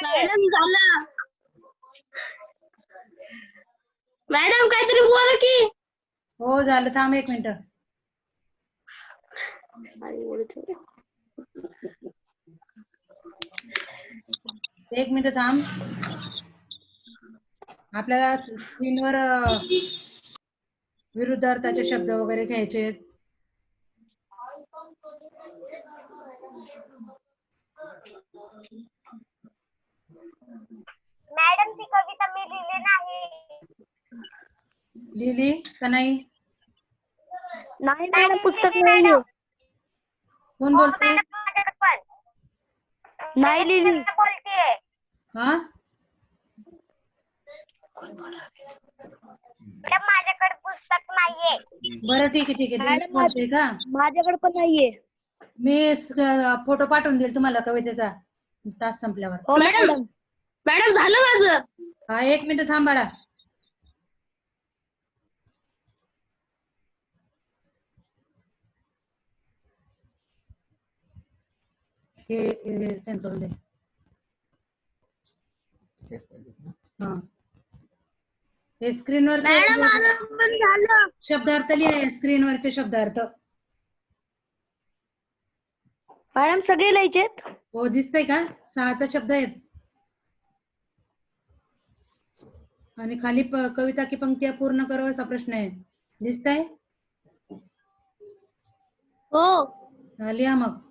Madam झालं. Madam काहीतरी बोला की. हो झालं, थांब 1 मिनिट. एक मिनिट थांब. आपल्याला स्क्रीनवर विरुद्धार्थाचे शब्द वगैरे घ्यायचे आहेत. मॅडम ती कविता मी लिहिली नाही. लिहिली का नाही? नाही मॅडम पुस्तक नाहीये. कोण बोलतोय? माझ्याकडे पण नाही लिहिली. बोलतीये. हा मॅडम माझ्याकडे पुस्तक नाहीये. बरं ठीक आहे ठीक आहे. मॅडम बोलते का? माझ्याकडे पण नाहीये. मी फोटो पाठवून देईल तुम्हाला कवितेचा तास संपल्यावर. हो मॅडम. मॅडम झालं माझं. हा 1 मिनिट थांब बाळा. हे सेंड करून दे. हा हे स्क्रीनवर मॅडम माझं पण झालं. शब्दार्थ लिहाय स्क्रीनवरचे शब्दार्थ. मॅडम सगळे लिहायचेत. हो दिसतंय का? 6 तर शब्द आहेत आणि खाली कविता की पंक्तिया पूर्ण करो असा प्रश्न आहे. दिसतंय? हो. लिहा मग.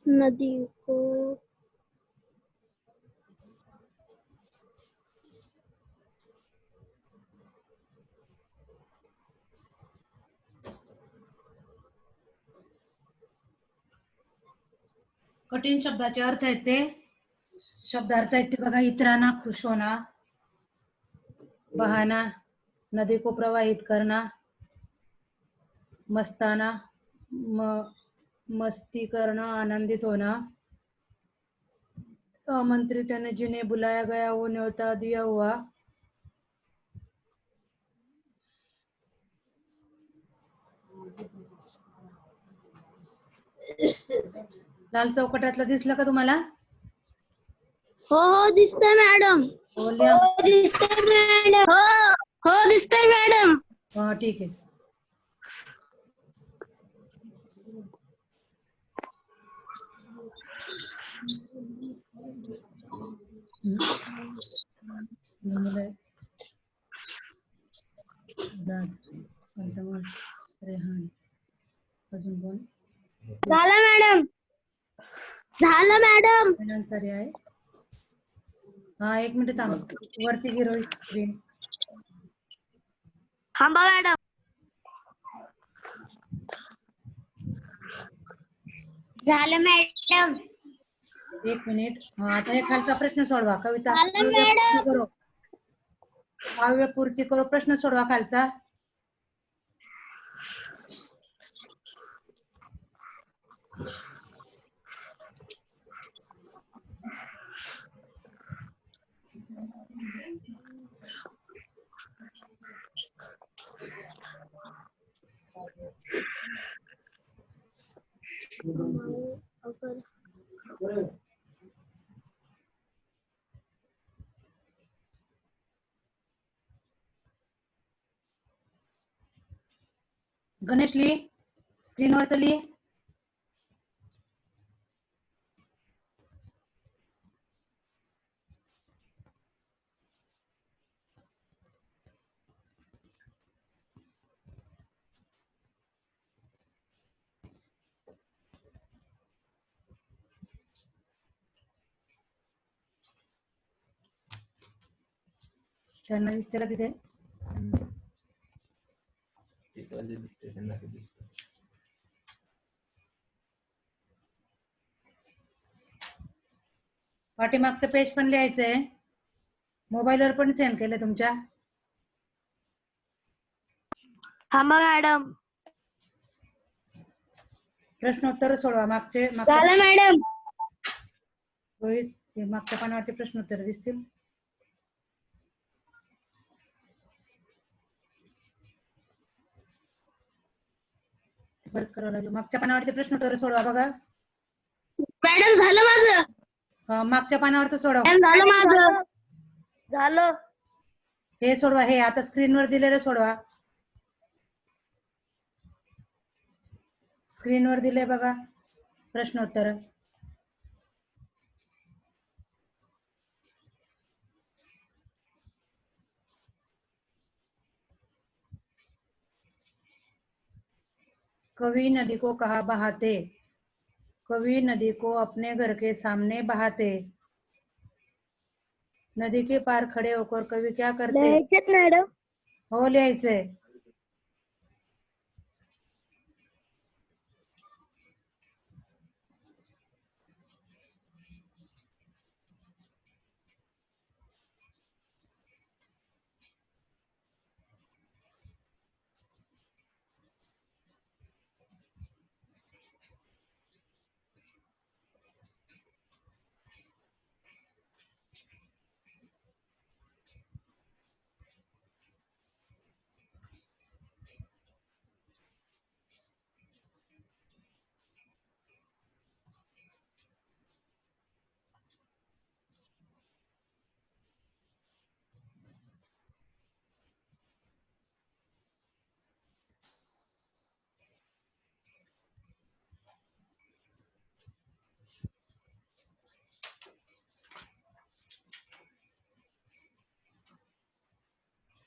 नदी को कठीण शब्दाचे अर्थ आहेत ते. शब्दार्थ आहेत ते बघा. इतरांना खुश होना, बहाना, नदी को प्रवाहित करना, मस्ताना, मस्ती करना, आनंदित होना, आमंत्रित यानी जिन्हें बुलाया गया वो न्योता दिया हुआ, लाल चौकटातलं दिसलं का तुम्हाला? हो हो दिसतंय मॅडम. हो लिहा. दिसतंय मॅडम. हो हो दिसतंय मॅडम. हा ठीक आहे. रेहान अजून कोण? झालं मॅडम. झालं मॅडम. सारी आहे. हा 1 मिनिट थांब. वरती गिरो स्क्रीन. थांबा मॅडम. झालं मॅडम. 1 मिनिट. हा आता हे खालचा प्रश्न सोडवा. कविता झालं मॅडम. करो. काव्य पूर्ती करो. प्रश्न सोडवा खालचा. गणेश लिही. स्क्रीनवरच लिही. त्यांना दिसते का तिथे? पाठीमागचं पेज पण लिहायचंय. मोबाईलवर पण सेंड केलं तुमच्या? थांबा मॅडम. प्रश्नोत्तर सोडवा. मागचे झालं मॅडम. रोहित, हे मागच्या पानावरचे प्रश्नोत्तर दिसतील. परत करावं लागेल. मागच्या पानावरचे प्रश्नोत्तर सोडवा बघा. मॅडम झालं माझं. मागच्या पानावरचं सोडवा. मॅडम झालं माझं. झालं. हे सोडवा. हे आता स्क्रीनवर दिलेलं सोडवा. स्क्रीनवर दिले बघा प्रश्नोत्तर. कवि नदी को कहा बहाते? कवि नदी को अपने घर के सामने बहाते। नदी के पार खड़े होकर कवि क्या करते? लिहायचेत मॅडम. हो, लिहायचंय.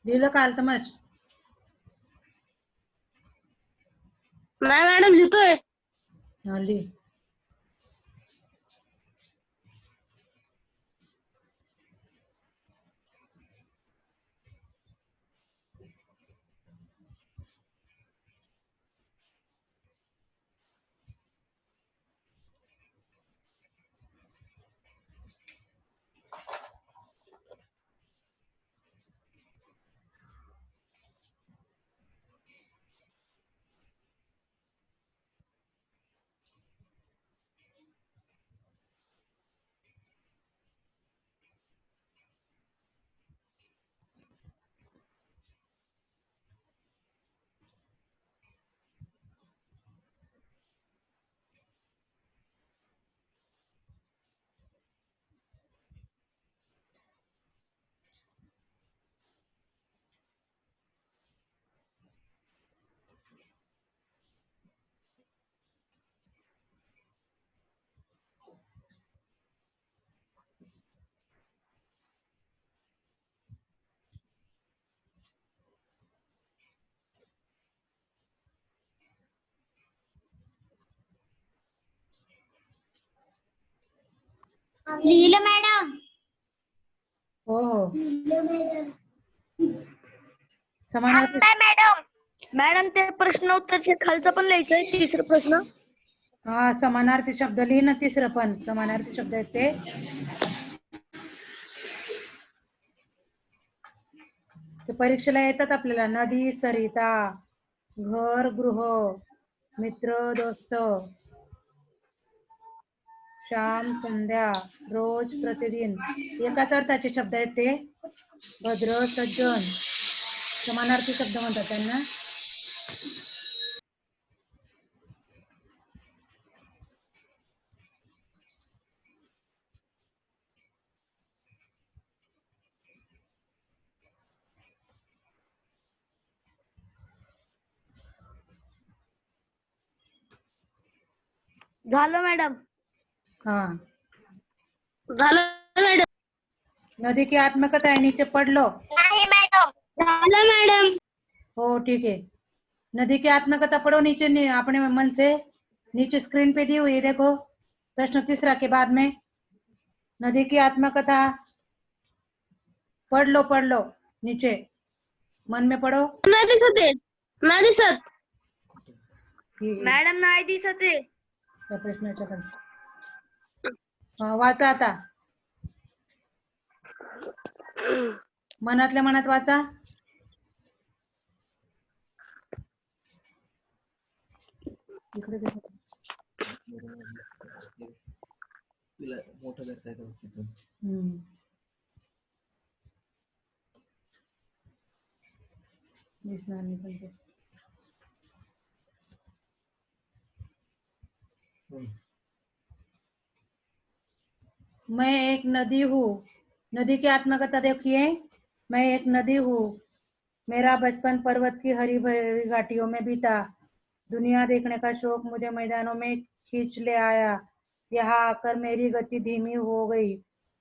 लिहिलं का अल्तमश? नाही मॅडम लिहितोय. हा, लिह. लिहिलं मॅडम. हो हो. समानार्थी. थांबताय मॅडम. मॅडम ते प्रश्न उत्तरचे खालचं पण लिहायचंय. तिसरा प्रश्न. हा, समानार्थी शब्द लिहि ना. तिसरं पण समानार्थी शब्द आहेत ते. ते परीक्षेला येतात आपल्याला. नदी, सरिता, घर, गृह, मित्र, दोस्त, श्याम, संध्या, रोज, प्रतिदिन. एकाच अर्थाचे शब्द आहेत ते. भद्र, सज्जन, समानार्थी शब्द म्हणतात त्यांना. झालं मॅडम. हा, झालं मॅडम. नदी की आत्मकथा है, नीचे पढ़ लो. नाही मॅडम. झालं मॅडम. हो, ठीक है. नदी की आत्मकथा पढ़ो नीचे अपने मन से. नीचे स्क्रीन पे दी हुई है, देखो. प्रश्न तीसरा के बाद में नदी की आत्मकथा पढ़ लो नीचे मन में पढ़ो. नाही दिसत आहे. नाही दिसत. मॅडम नाही दिसत आहे. त्या प्रश्नाच्या खाली वाचा आता. मनातल्या मनात वाचा. इकडे दे. हम्म. दिसणार नाही पण ते. मैं एक नदी हूँ. नदी की आत्मकथा देखिए. मैं एक नदी हूँ. मेरा बचपन पर्वत की हरी भरी घाटियों में बीता. दुनिया देखने का शौक मुझे मैदानों में खींच ले आया. यहाँ आकर मेरी गति धीमी हो गई.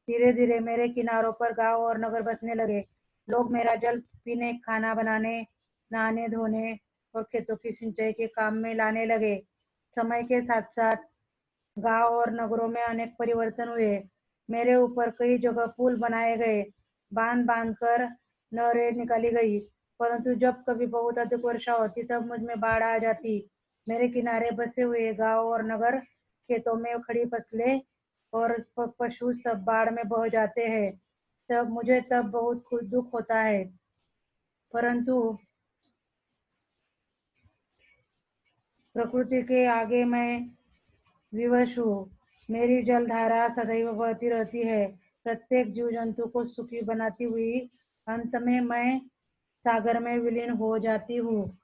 धीरे धीरे मेरे किनारों पर गांव और नगर बसने लगे. लोग मेरा जल पीने, खाना बनाने, नहाने धोने और खेतों की सिंचाई के काम में लाने लगे. समय के साथ साथ गांव और नगरों में अनेक परिवर्तन हुए. मेरे ऊपर कई जगह पुल बनाए गए, बांध बांधकर नहरें निकाली गई. परंतु जब कभी बहुत अधिक वर्षा होती तब मुझ में बाढ़ आ जाती. मेरे किनारे बसे हुए गांव और नगर, खेतों में खड़ी फसलें और पशु सब बाढ़ में बह जाते हैं. तब बहुत दुख होता है. परंतु प्रकृति के आगे मैं विवश हूँ. मेरी जलधारा सदैव बहती रहती है, प्रत्येक जीव जंतु को सुखी बनाती हुई. अंत में मैं सागर में विलीन हो जाती हूँ.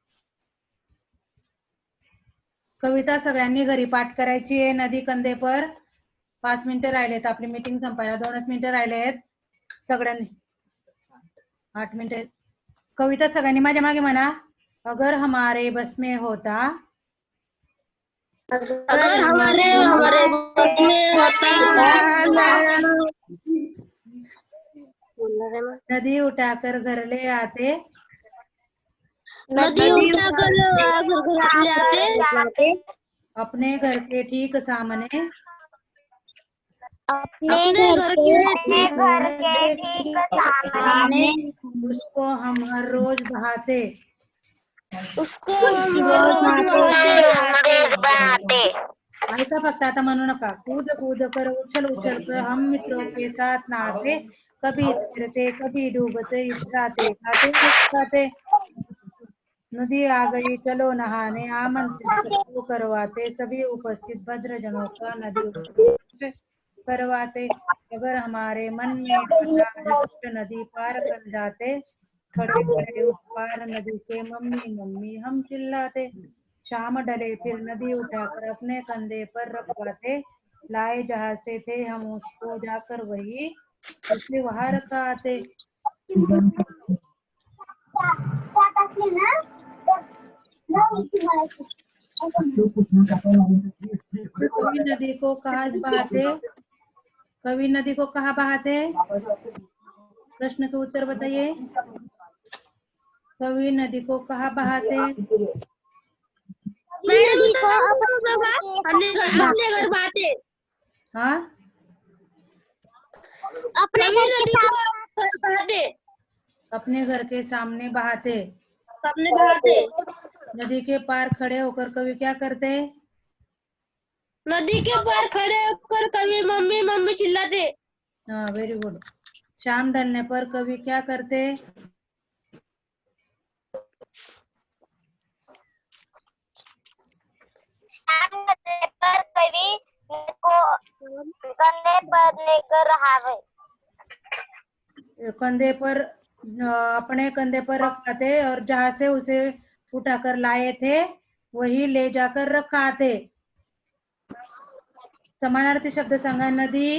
कविता सगळ्यांनी घरी पाठ करायची आहे. नदी कंदेपर. 5 मिनिटं राहिलेत आपली मीटिंग संपायला. 2च मिनिटं राहिलेत सगळ्यांनी. 8 मिनिटं. कविता सगळ्यांनी माझ्या मागे म्हणा. अगर हमारे बस में होता. अगर हमारे बस में होता. नदी उठाकर घर ले आते. नदी उठाकर घर आते. अपने घर के ठीक सामने. अपने घर के ठीक सामने उसको हम हर रोज बहाते. उसको हम रोज बनाते. ऐसा फक्त आता म्हणू नका. कूद कूद कर उछल उछल कर हम मित्रों के साथ नहाते. कभी तैरते कभी डूबते इतराते खाते खाते. नदी आ गई चलो नहाने, आमंत्रित सबको करवाते. सभी उपस्थित भद्रजनों का नदी करवाते. अगर हमारे मन में आता झट नदी पार कर जाते. खड़े खड़े उस पार नदी के मम्मी मम्मी हम चिल्लाते. शाम ढले फिर नदी उठाकर अपने कंधे पर रखवाते. लाए जहाँ से थे हम उसको जाकर वही उसे वहां रखाते. कवि नदी को कहाँ बहाते. कवि नदी को कहाँ बहाते. प्रश्न के उत्तर बताइए. कवि नदी को कहाँ बहाते. नदी को अपने घर बहाते. हाँ, अपने नदी को बहाते. अपने घर के सामने बहाते. अपने बहाते. नदी के पार खड़े होकर कवि क्या करते. नदी के पार खड़े होकर कवि मम्मी मम्मी चिल्लाते. हाँ, वेरी गुड. शाम ढलने पर कवि क्या करते. पर कवि को कंधे पर लेकर रहावे. कंधे पर अपने कंधे पर रखाते और जहाँ से उसे उठाकर लाए थे वही ले जाकर रखाते. समानार्थी शब्द सांगा. नदी.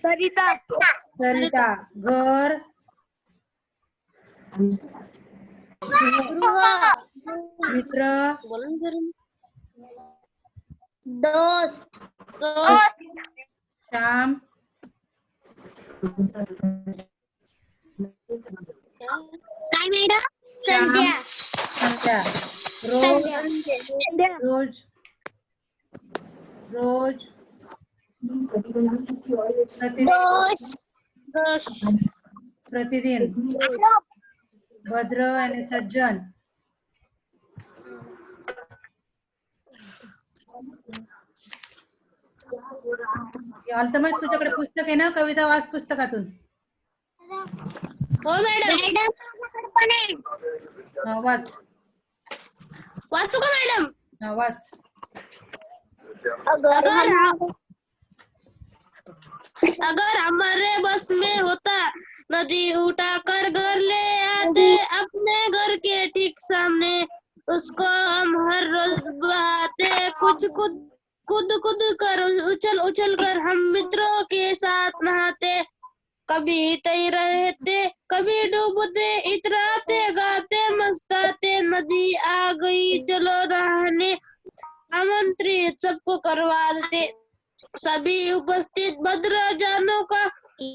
सरिता. सरिता. घर. मित्र. दोस्त. श्याम. काय मॅडम. संध्या. संध्या. रोज. रोज. रोज. प्रतिदिन. भद्र आणि सज्जन. अल्तमश तुझ्याकडे पुस्तक आहे ना, कविता वाच पुस्तकातून. हो मॅडम. माझ्याकडे पण आहे. हा, वाच. वाचू का मॅडम? हा, वाच. अगर हमारे बस में होता नदी उठाकर घर ले आते अपने घर के ठीक सामने, उसको हम हर रोज बहाते कुछ कूद कर उछल उछल कर हम मित्रों के साथ नहाते, कभी तैर रहते कभी डूबते, इतराते गाते मस्ताते, नदी आ गई चलो नहाने, आमंत्रित सबको करवा देते, सभी उपस्थित भद्रजनों का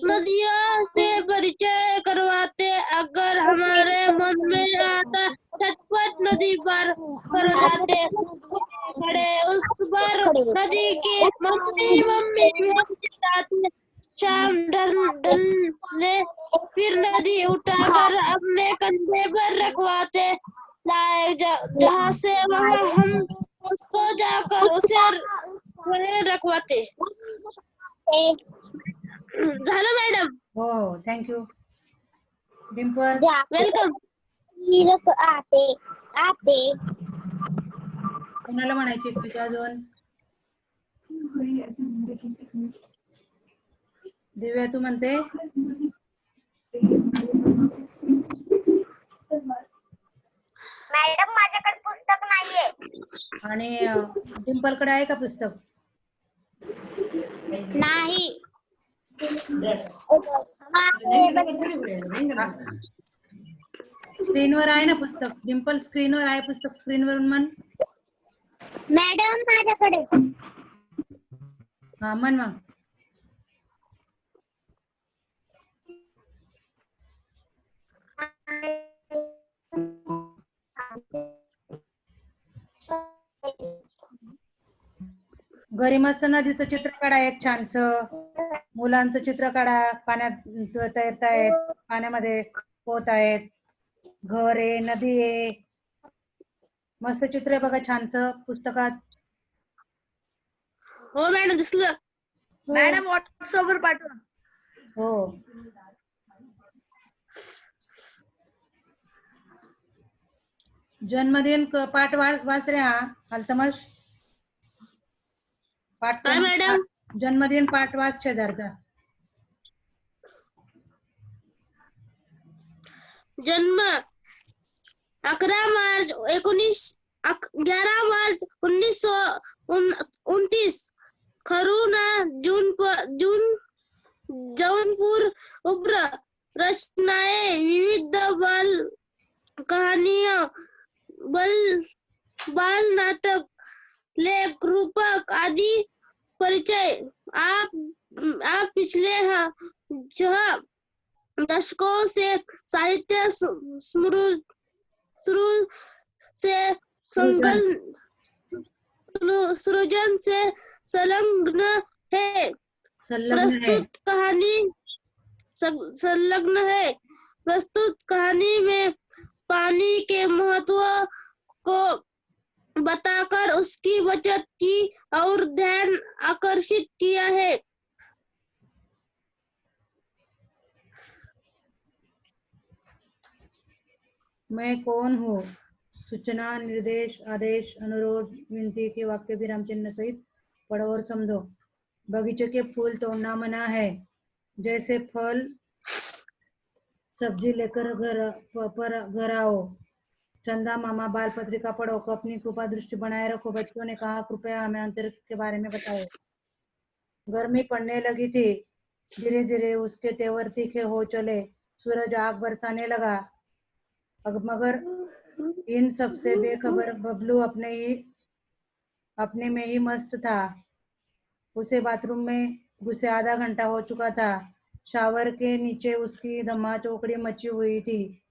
नदियों से परिचय करवाते, अगर हमारे मन में आता छटपट नदी पार कर जाते, खड़े उस पर नदी के मम्मी मम्मी हम चिल्लाते, शाम ढलने फिर नदी उठाकर अपने कंधे पर रखवाते, लाए जहाँ से वहाँ हम उसको जाकर उसे वहीं रखवाते. झालं मॅडम. हो, थँक्यू. डिंपल. वेलकम. आते कोणाला म्हणायची कविता अजून? दिव्या तू म्हणते? मॅडम माझ्याकडे पुस्तक नाहीये. आणि डिंपलकडे आहे का पुस्तक? नाही. स्क्रीनवर आहे ना पुस्तक? डिंपल स्क्रीनवर आहे पुस्तक, स्क्रीनवरून म्हण. मॅडम माझ्याकडे. हा, म्हण मग. घरी मस्त नदीचं चित्र काढा, एक छानस मुलांचं चित्र काढा, पाण्यात तैरतायत, पाण्यामध्ये पोहत आहेत, घर आहे, नदी आहे, मस्त चित्र आहे बघा छानस पुस्तकात. हो मॅडम दिसलं. मॅडम व्हॉट्सअप वर पाठवा. हो. जन्मदिन पाठ वाच रे. हा अल्तमश पाठ. काय मॅडम? जन्मदिन पाठ वाच शेजारचा. जन्म 11 मार्च 1929, खरूना जौनपुर, उब्र, रचनाएं विविध, बाल कहानियां, बाल नाटक, लेख, रूपक आदि, परिचय। आप पिछले 6 दशकों से साहित्य से सृजन से संलग्न है। प्रस्तुत कहानी में पानी के महत्व को बताकर उसकी बचत की और ध्यान आकर्षित किया है। मैं कौन हूँ? सूचना, निर्देश, आदेश, अनुरोध, विनती के वाक्य विराम चिन्ह सहित पढ़ो और समझो। बगीचे के फूल तोड़ना मना है, जैसे फल सब्जी लेकर घर आओ। चंदा मामा बाल पत्रिका पढ़ो, अपनी कृपा दृष्टि बनाए रखो। बच्चों ने कहा, कृपया हमें अंतरिक्ष के बारे में बताओ। गर्मी पड़ने लगी थी, धीरे धीरे उसके तेवर तीखे हो चले। सूरज आग बरसाने लगा, मगर इन सबसे बेखबर बबलू अपने में ही मस्त था। उसे बाथरूम में घुसे आधा घंटा हो चुका था। शावर के नीचे उसकी धम्मा चौकड़ी मची हुई थी।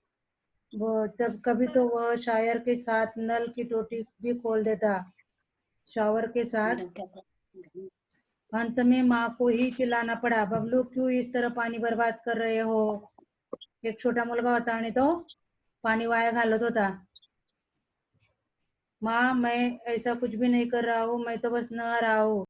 तब कभी तो वह शायर के साथ नल की टोटी भी खोल देता। शावर के साथ अंत में माँ को ही चिल्लाना पड़ा, बबलू क्यों इस तरह पानी बर्बाद कर रहे हो? एक छोटा मुलगा होता आणि तो पानी वाया घालत होता। माँ, मैं ऐसा कुछ भी नहीं कर रहा हूँ, मैं तो बस नहा रहा हूँ।